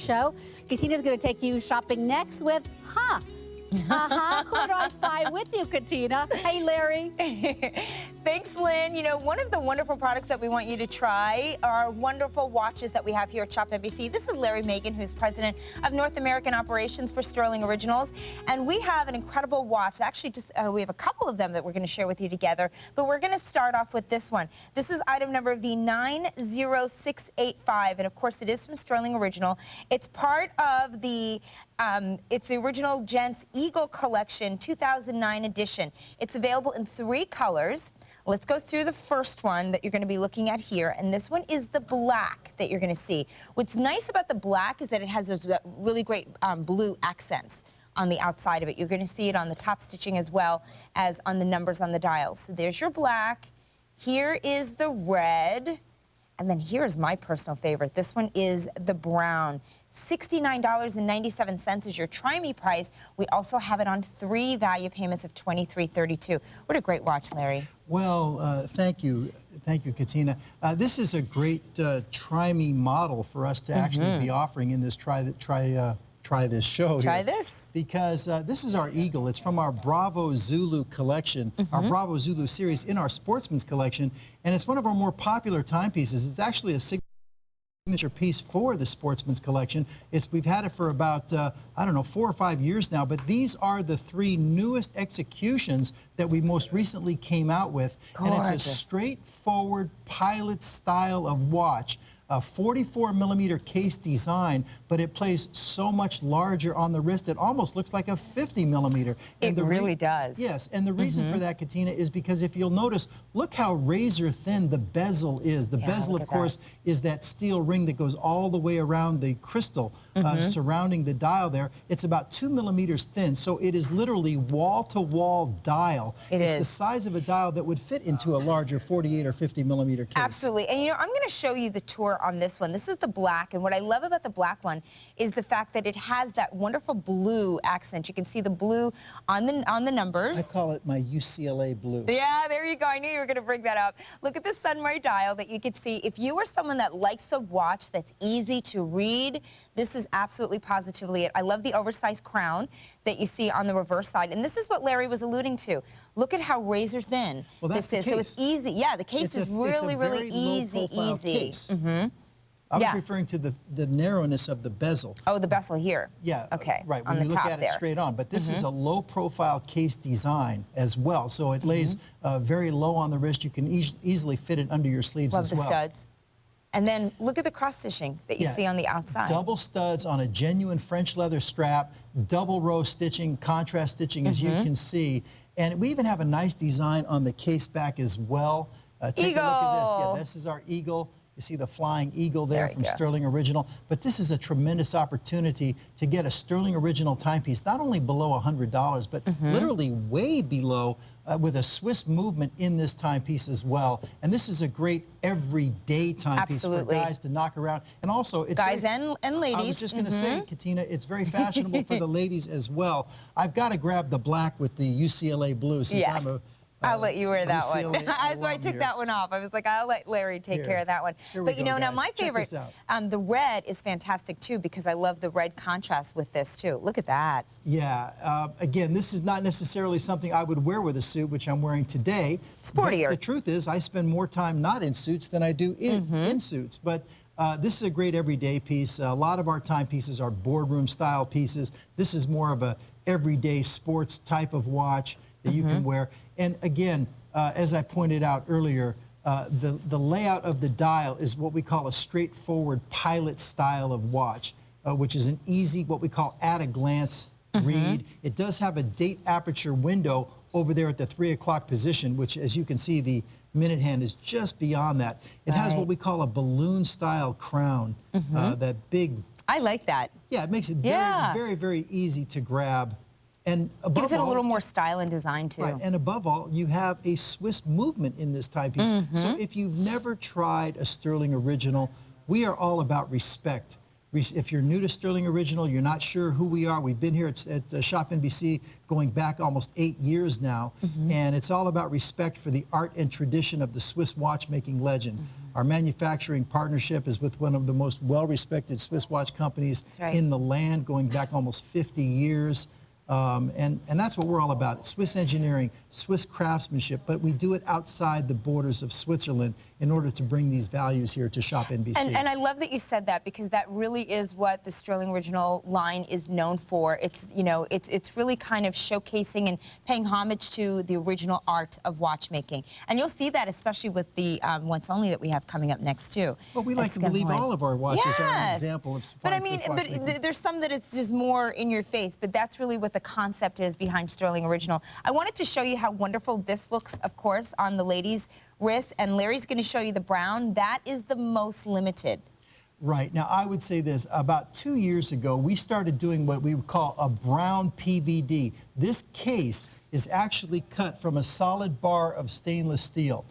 show. Katina's going to take you shopping next with, who do I spy with you, Katina? Hey, Larry. Thanks, Lynn. You know, one of the wonderful products that we want you to try are wonderful watches that we have here at ShopNBC. This is Larry Magen, who's president of North American Operations for Stuhrling Originals. And we have an incredible watch. Actually, just we have a couple of them that we're going to share with you together. But we're going to start off with this one. This is item number V90685. And, of course, it is from Stuhrling Original. It's part of the it's the original Gents Eagle Collection 2009 edition. It's available in 3 colors. Let's go through the first one that you're going to be looking at here, and this one is the black that you're going to see. What's nice about the black is that it has those really great blue accents on the outside of it. You're going to see it on the top stitching as well as on the numbers on the dials. So there's your black. Here is the red. And then here's my personal favorite. This one is the brown. $69.97 is your try-me price. We also have it on 3 value payments of $23.32. What a great watch, Larry. Well, thank you. Thank you, Katina. This is a great try-me model for us to actually be offering in this try this show. Try here. this. Because this is our Eagle. It's from our Bravo Zulu collection, our Bravo Zulu series in our Sportsman's collection, and it's one of our more popular timepieces. It's actually a signature piece for the Sportsman's collection. We've had it for about, I don't know, 4 or 5 years now, but these are the 3 newest executions that we most recently came out with. Gorgeous. And it's a straightforward pilot style of watch. A 44mm case design, but it plays so much larger on the wrist, it almost looks like a 50mm. It really does. Yes, and the reason for that, Katina, is because if you'll notice, look how razor thin the bezel is. The bezel, of course, is that steel ring that goes all the way around the crystal surrounding the dial there. It's about 2mm thin, so it is literally wall-to-wall dial. It's the size of a dial that would fit into a larger 48 or 50mm case. Absolutely. And, you know, I'm going to show you the tour on this one. This is the black, and what I love about the black one is the fact that it has that wonderful blue accent. You can see the blue on the numbers. I call it my UCLA blue. Yeah, there you go. I knew you were going to bring that up. Look at the sunray dial that you can see. If you are someone that likes a watch that's easy to read, this is absolutely positively it. I love the oversized crown that you see on the reverse side, and this is what Larry was alluding to. Look at how razor thin this is. So it's easy. Yeah, the case is really, really easy. I was referring to the narrowness of the bezel. Oh, the bezel here. Yeah. Okay. Right. On When the you look top at it there. straight on, but this is a low-profile case design as well, so it lays very low on the wrist. You can easily fit it under your sleeves as well. Love the studs. And then look at the cross stitching that you see on the outside. Double studs on a genuine French leather strap, double row stitching, contrast stitching, as you can see. And we even have a nice design on the case back as well. Take a look at this. Yeah, this is our Eagle. You see the flying eagle there from Stuhrling Original. But this is a tremendous opportunity to get a Stuhrling Original timepiece, not only below $100, but literally way below, with a Swiss movement in this timepiece as well. And this is a great everyday timepiece for guys to knock around. And also, it's guys and ladies. I was just going to say, Katina, it's very fashionable for the ladies as well. I've got to grab the black with the UCLA blue since I'm a I'll let you wear that one. That's why I took that one off. I was like, I'll let Larry take care of that one. But you know, now my favorite, the red is fantastic too, because I love the red contrast with this too. Look at that. Yeah. Again, this is not necessarily something I would wear with a suit, which I'm wearing today. Sportier. But the truth is, I spend more time not in suits than I do in suits. But this is a great everyday piece. A lot of our timepieces are boardroom style pieces. This is more of a everyday sports type of watch that you can wear. And again, as I pointed out earlier, the layout of the dial is what we call a straightforward pilot style of watch, which is an easy, what we call at-a-glance read. It does have a date aperture window over there at the 3 o'clock position, which, as you can see, the minute hand is just beyond that. It has what we call a balloon-style crown, that big... I like that. Yeah, it makes it very, very, very easy to grab. And above gives it a little more style and design too. Right, and above all, you have a Swiss movement in this timepiece. So if you've never tried a Stuhrling Original, we are all about respect. If you're new to Stuhrling Original, you're not sure who we are. We've been here at ShopNBC going back almost 8 years now, and it's all about respect for the art and tradition of the Swiss watchmaking legend. Our manufacturing partnership is with one of the most well-respected Swiss watch companies That's right. in the land, going back almost 50 years. And that's what we're all about. Swiss engineering, Swiss craftsmanship, but we do it outside the borders of Switzerland in order to bring these values here to ShopNBC. And I love that you said that, because that really is what the Stuhrling Original line is known for. It's, you know, it's really kind of showcasing and paying homage to the original art of watchmaking. And you'll see that especially with the once only that we have coming up next too. Well, we like to believe all of our watches are an example of But I fine mean, Swiss watchmaking. there's some that it's just more in your face, but that's really what the concept is behind Stuhrling Original. I wanted to show you how wonderful this looks, of course, on the ladies' wrist, and Larry's going to show you the brown. That is the most limited. Right. Now, I would say this. About 2 years ago, we started doing what we would call a brown PVD. This case is actually cut from a solid bar of stainless steel.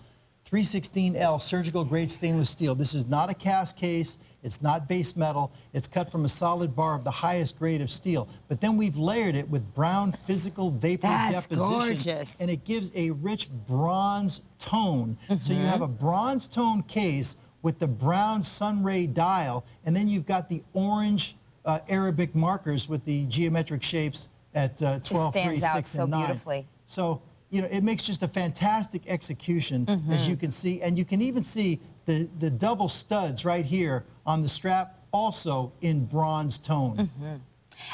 316L surgical grade stainless steel. This is not a cast case. It's not base metal. It's cut from a solid bar of the highest grade of steel. But then we've layered it with brown physical vapor deposition. Gorgeous. And it gives a rich bronze tone. So you have a bronze tone case with the brown sunray dial, and then you've got the orange Arabic markers with the geometric shapes at 12, 3, 6, out and so 9. beautifully. So, you know, it makes just a fantastic execution, as you can see. And you can even see the double studs right here on the strap, also in bronze tone.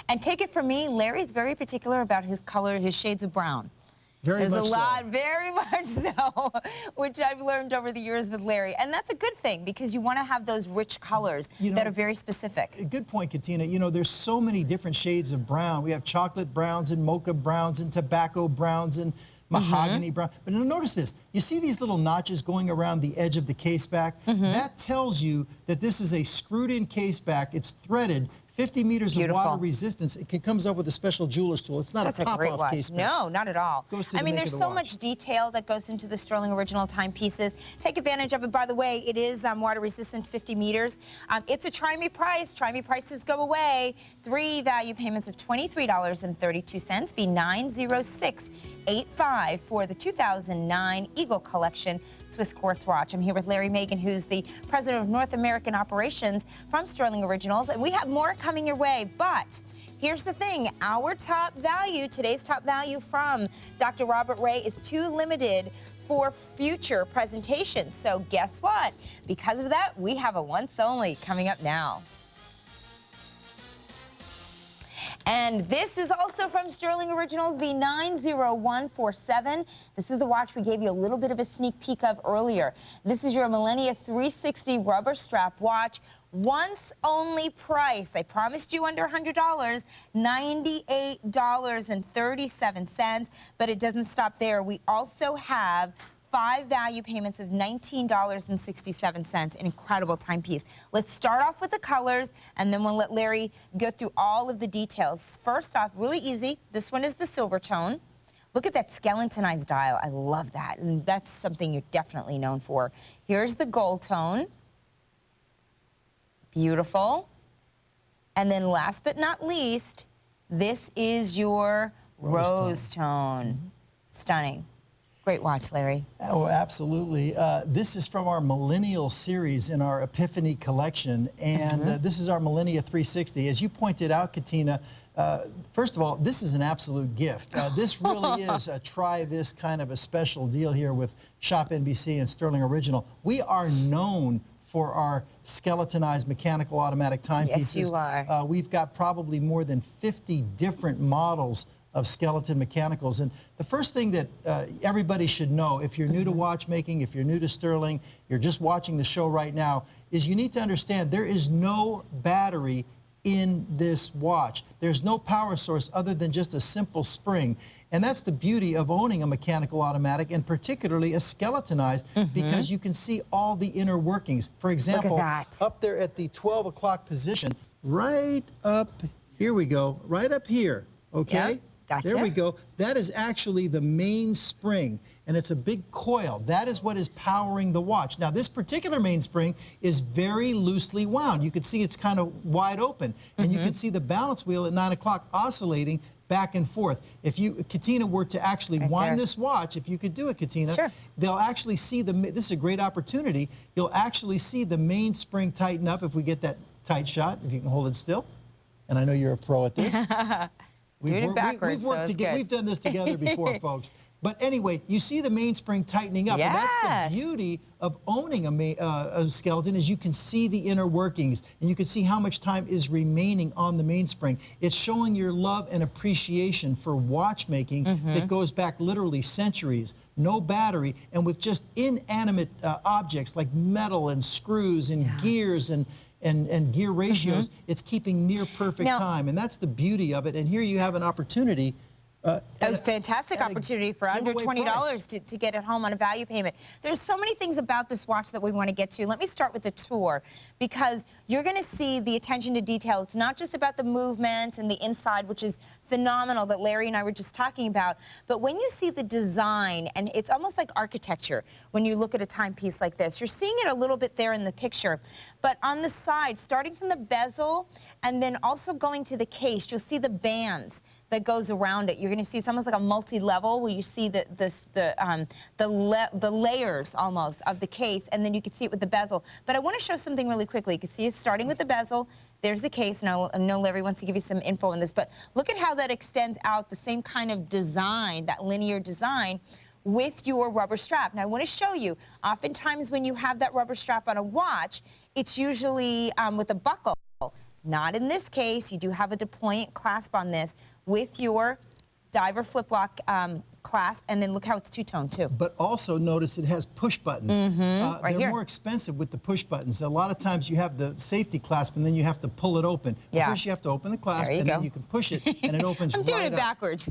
And take it from me, Larry's very particular about his color, his shades of brown. Very much so. Very much so, which I've learned over the years with Larry. And that's a good thing, because you want to have those rich colors that are very specific. Good point, Katina. You know, there's so many different shades of brown. We have chocolate browns and mocha browns and tobacco browns and mahogany brown. But notice this. You see these little notches going around the edge of the case back? That tells you that this is a screwed-in case back. It's threaded. 50 meters of water resistance. It comes up with a special jeweler's tool. It's not a pop-off case back. No, not at all. I mean, there's so much detail that goes into the Stuhrling Original timepieces. Take advantage of it. By the way, it is water resistant, 50 meters. It's a try me price. Try me prices go away. 3 value payments of $23.32, V90685 for the 2009 Eagle Collection Swiss Quartz watch. I'm here with Larry Magen, who's the president of North American Operations from Stuhrling Originals, and we have more coming your way. But here's the thing, our top value, today's top value from Dr. Robert Ray, is too limited for future presentations. So guess what? Because of that, we have a once only coming up now. And this is also from Stuhrling Originals, V90147. This is the watch we gave you a little bit of a sneak peek of earlier. This is your Millennia 360 rubber strap watch. Once only price. I promised you under $100, $98.37. But it doesn't stop there. We also have 5 value payments of $19.67, an incredible timepiece. Let's start off with the colors, and then we'll let Larry go through all of the details. First off, really easy, this one is the silver tone. Look at that skeletonized dial. I love that, and that's something you're definitely known for. Here's the gold tone. Beautiful. And then last but not least, this is your rose tone. Stunning. Great watch, Larry. Oh, absolutely. This is from our Millennial series in our Epiphany collection, and this is our Millennia 360. As you pointed out, Katina, first of all, this is an absolute gift. This really is a try this kind of a special deal here with ShopNBC and Stuhrling Original. We are known for our skeletonized mechanical automatic timepieces. Yes, you are. We've got probably more than 50 different models of skeleton mechanicals. And the first thing that everybody should know, if you're new to watchmaking, if you're new to Stuhrling, you're just watching the show right now, is you need to understand there is no battery in this watch. There's no power source other than just a simple spring. And that's the beauty of owning a mechanical automatic, and particularly a skeletonized, because you can see all the inner workings. For example, up there at the 12 o'clock position, right up, here we go, right up here, okay? Gotcha. There we go. That is actually the mainspring, and it's a big coil. That is what is powering the watch. Now, this particular mainspring is very loosely wound. You can see it's kind of wide open, and you can see the balance wheel at 9 o'clock oscillating back and forth. If you, Katina, were to actually wind this watch, if you could do it, Katina, sure, they'll actually see this is a great opportunity. You'll actually see the mainspring tighten up if we get that tight shot, if you can hold it still. And I know you're a pro at this. Doing it backwards, We've done this together before, folks. But anyway, you see the mainspring tightening up, and that's the beauty of owning a skeleton, is you can see the inner workings, and you can see how much time is remaining on the mainspring. It's showing your love and appreciation for watchmaking that goes back literally centuries. No battery, and with just inanimate objects like metal and screws and gears and gear ratios, it's keeping near perfect time, and that's the beauty of it. And here you have an opportunity. A fantastic opportunity for under $20 to get it home on a value payment. There's so many things about this watch that we want to get to. Let me start with the tour, because you're going to see the attention to detail. It's not just about the movement and the inside, which is phenomenal, that Larry and I were just talking about, but when you see the design, and it's almost like architecture when you look at a timepiece like this. You're seeing it a little bit there in the picture, but on the side, starting from the bezel and then also going to the case, you'll see the bands that goes around it. You're going to see it's almost like a multi-level, where you see the layers almost of the case, and then you can see it with the bezel. But I want to show something really quickly. You can see it's starting with the bezel. There's the case. Now, I know Larry wants to give you some info on this, but look at how that extends out, the same kind of design, that linear design, with your rubber strap. Now, I want to show you, oftentimes when you have that rubber strap on a watch, it's usually with a buckle. Not in this case. You do have a deployant clasp on this with your diver flip lock clasp, and then look how it's two-tone too. But also notice it has push buttons. They're more expensive with the push buttons. A lot of times you have the safety clasp, and then you have to pull it open. First you have to open the clasp, and then you can push it, and it opens I'm doing it backwards.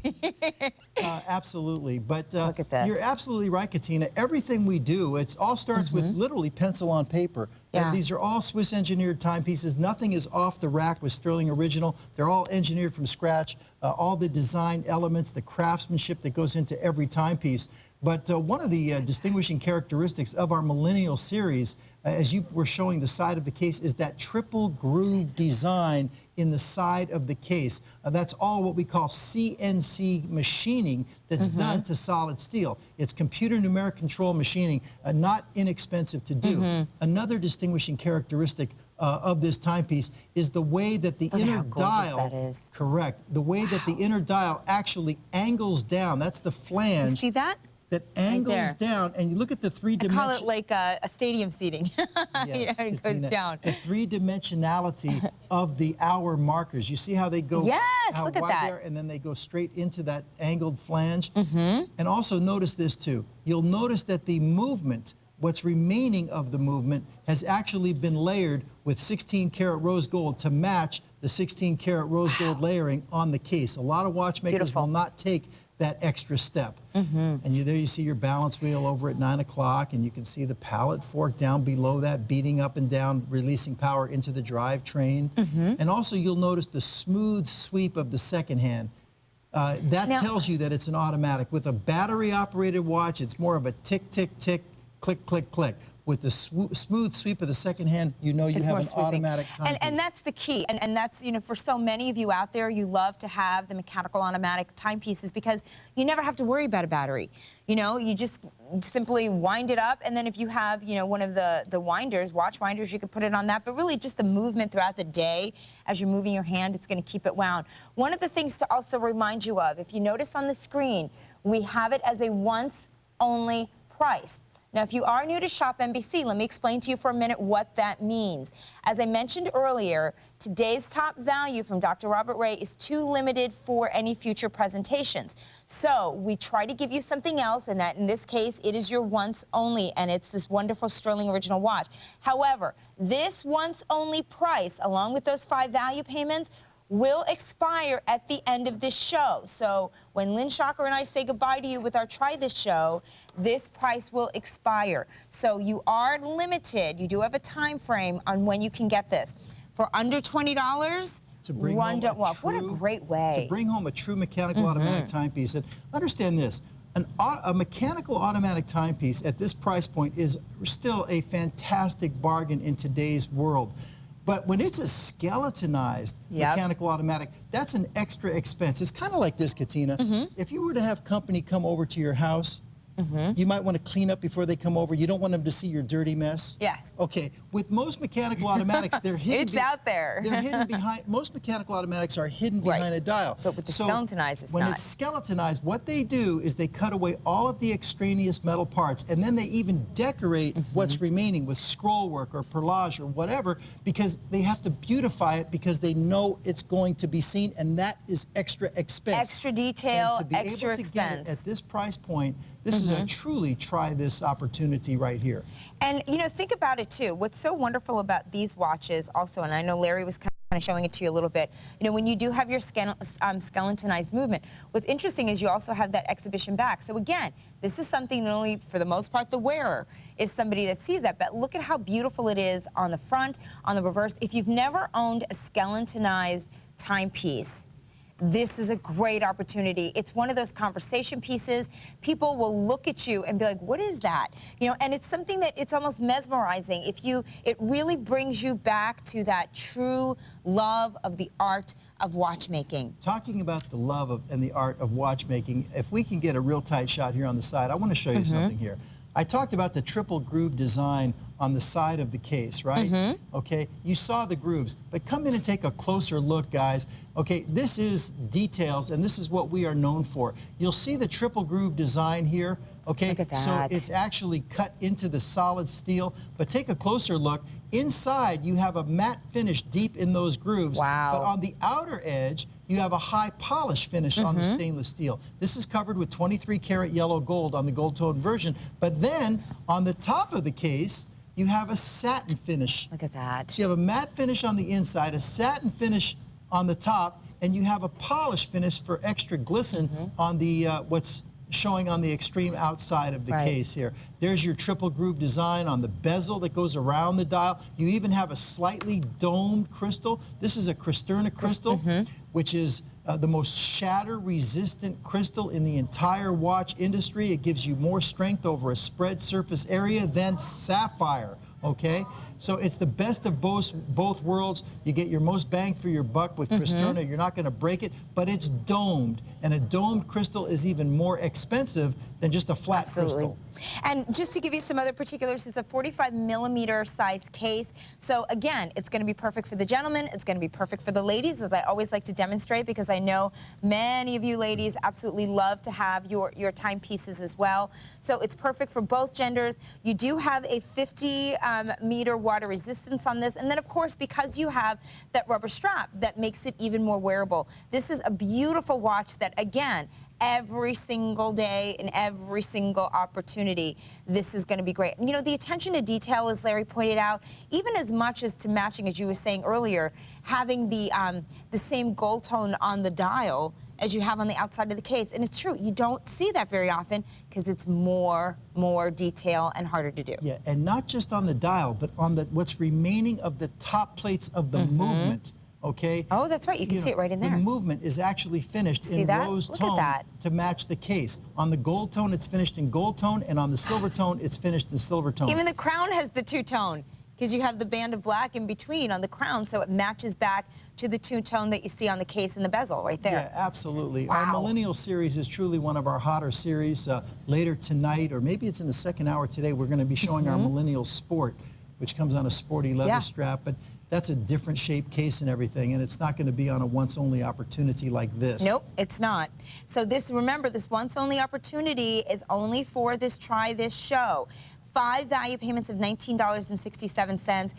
Absolutely. But look at this. You're absolutely right, Katina. Everything we do, it all starts with literally pencil on paper. These are all Swiss engineered timepieces. Nothing is off the rack with Stuhrling Original. They're all engineered from scratch. All the design elements, the craftsmanship that goes into every timepiece. But one of the distinguishing characteristics of our Millennial series, as you were showing the side of the case, is that triple groove design in the side of the case. That's all what we call CNC machining that's done to solid steel. It's computer numeric control machining, not inexpensive to do. Another distinguishing characteristic of this timepiece is the way that the inner dial, the way that the inner dial actually angles down. That's the flange. You see that? That angles down, and you look at the three-dimensional. I call it like a stadium seating. Yes, it goes down. The three-dimensionality of the hour markers. You see how they go look at that. there, and then they go straight into that angled flange. And also notice this too. You'll notice that the movement, what's remaining of the movement, has actually been layered with 16-karat rose gold to match the 16-karat rose gold layering on the case. A lot of watchmakers will not take that extra step. And there you see your balance wheel over at 9 o'clock, and you can see the pallet fork down below that, beating up and down, releasing power into the drivetrain. And also you'll notice the smooth sweep of the second hand. That tells you that it's an automatic. With a battery-operated watch, it's more of a tick, tick, tick, click, click, click. With the smooth sweep of the second hand, you know you have an automatic timepiece. And that's the key. And that's, you know, for so many of you out there, you love to have the mechanical automatic timepieces because you never have to worry about a battery. You know, you just simply wind it up, and then if you have, you know, one of the winders, watch winders, you can put it on that. But really just the movement throughout the day as you're moving your hand, it's going to keep it wound. One of the things to also remind you of, if you notice on the screen, we have it as a once-only price. Now, if you are new to ShopNBC, let me explain to you for a minute what that means. As I mentioned earlier, today's top value from Dr. Robert Ray is too limited for any future presentations. So we try to give you something else, and that in this case, it is your once only, and it's this wonderful Stuhrling Original watch. However, this once only price, along with those 5 value payments, will expire at the end of this show. So when Lynn Shocker and I say goodbye to you with our Try This show, this price will expire. So you are limited. You do have a time frame on when you can get this. For under $20, to bring Run, home don't walk. What a great way. To bring home a true mechanical automatic timepiece. And understand this, a mechanical automatic timepiece at this price point is still a fantastic bargain in today's world. But when it's a skeletonized mechanical automatic, that's an extra expense. It's kind of like this, Katina. If you were to have company come over to your house, you might want to clean up before they come over. You don't want them to see your dirty mess. Yes. Okay. With most mechanical automatics, they're hidden. It's out there. They're hidden behind. Most mechanical automatics are hidden behind a dial. But with the skeletonized, it's when not. it's skeletonized, what they do is they cut away all of the extraneous metal parts, and then they even decorate what's remaining with scroll work or perlage or whatever, because they have to beautify it because they know it's going to be seen, and that is extra expense. Extra detail, and to be extra able to expense. get it at this price point, this is a truly try this opportunity right here. And you know, think about it too. What's so wonderful about these watches also, and I know Larry was kind of showing it to you a little bit, you know, when you do have your skeletonized movement, what's interesting is you also have that exhibition back. So again, this is something that only, for the most part, the wearer is somebody that sees that. But look at how beautiful it is on the front, on the reverse. If you've never owned a skeletonized timepiece, this is a great opportunity. It's one of those conversation pieces. People will look at you and be like, what is that? You know, and it's something that it's almost mesmerizing. It really brings you back to that true love of the art of watchmaking. Talking about the love of and the art of watchmaking, if we can get a real tight shot here on the side, I want to show you something here. I talked about the triple groove design on the side of the case, right? Okay, you saw the grooves, but come in and take a closer look, guys. Okay, this is details, and this is what we are known for. You'll see the triple groove design here. Okay, look at that. So it's actually cut into the solid steel, but take a closer look. Inside, you have a matte finish deep in those grooves. Wow. But on the outer edge, you have a high polish finish on the stainless steel. This is covered with 23 karat yellow gold on the gold tone version. But then on the top of the case, you have a satin finish. Look at that. So you have a matte finish on the inside, a satin finish on the top, and you have a polish finish for extra glisten on the what's showing on the extreme outside of the case here. There's your triple groove design on the bezel that goes around the dial. You even have a slightly domed crystal. This is a Cristerna crystal, which is the most shatter-resistant crystal in the entire watch industry. It gives you more strength over a spread surface area than sapphire. Okay, so it's the best of both worlds. You get your most bang for your buck with Cristerna. You're not going to break it, but it's domed, and a domed crystal is even more expensive than just a flat crystal. And just to give you some other particulars, it's a 45mm size case. So again, it's going to be perfect for the gentlemen. It's going to be perfect for the ladies, as I always like to demonstrate, because I know many of you ladies absolutely love to have your timepieces as well. So it's perfect for both genders. You do have a 50-meter water resistance on this, and then of course, because you have that rubber strap, that makes it even more wearable. This is a beautiful watch that, again, every single day and every single opportunity, this is going to be great. And you know, the attention to detail, as Larry pointed out, even as much as to matching, as you were saying earlier, having the same gold tone on the dial as you have on the outside of the case. And it's true, you don't see that very often because it's more detail and harder to do. Yeah, and not just on the dial, but on the what's remaining of the top plates of the movement. Okay. Oh, that's right. You can see it right in there. The movement is actually finished in rose tone to match the case. On the gold tone, it's finished in gold tone, and on the silver tone, it's finished in silver tone. Even the crown has the two-tone, because you have the band of black in between on the crown, so it matches back to the two-tone that you see on the case and the bezel right there. Yeah, absolutely. Wow. Our Millennial series is truly one of our hotter series. Later tonight, or maybe it's in the second hour today, we're going to be showing our Millennial Sport, which comes on a sporty leather strap. But that's a different shape case and everything, and it's not going to be on a once-only opportunity like this. Nope, it's not. So this, remember, this once-only opportunity is only for this Try This show. 5 value payments of $19.67.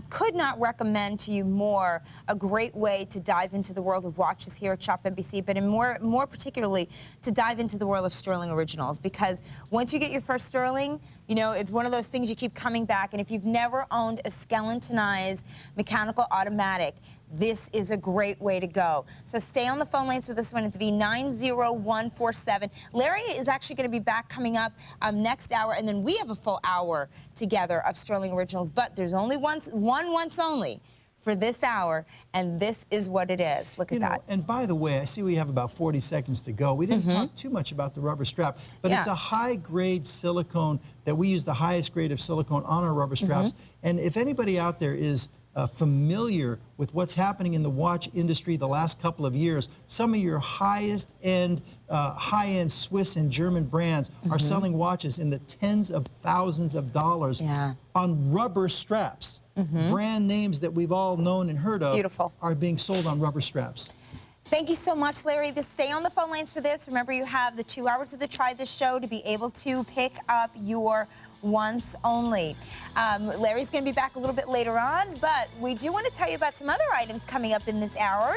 Could not recommend to you more a great way to dive into the world of watches here at ShopNBC, but in more particularly to dive into the world of Stuhrling Originals, because once you get your first Stuhrling, you know, it's one of those things you keep coming back. And if you've never owned a skeletonized mechanical automatic, this is a great way to go. So stay on the phone lines for this one. It's V90147. Larry is actually going to be back coming up next hour, and then we have a full hour together of Stuhrling Originals. But there's only once only for this hour, and this is what it is. Look at that. And by the way, I see we have about 40 seconds to go. We didn't talk too much about the rubber strap, but it's a high-grade silicone that we use the highest grade of silicone on our rubber straps. And if anybody out there is familiar with what's happening in the watch industry the last couple of years, some of your high-end Swiss and German brands are selling watches in the tens of thousands of dollars on rubber straps. Brand names that we've all known and heard of are being sold on rubber straps. Thank you so much, Larry. Stay on the phone lines for this. Remember, you have the 2 hours of the Try This show to be able to pick up your once only. Larry's going to be back a little bit later on, but we do want to tell you about some other items coming up in this hour.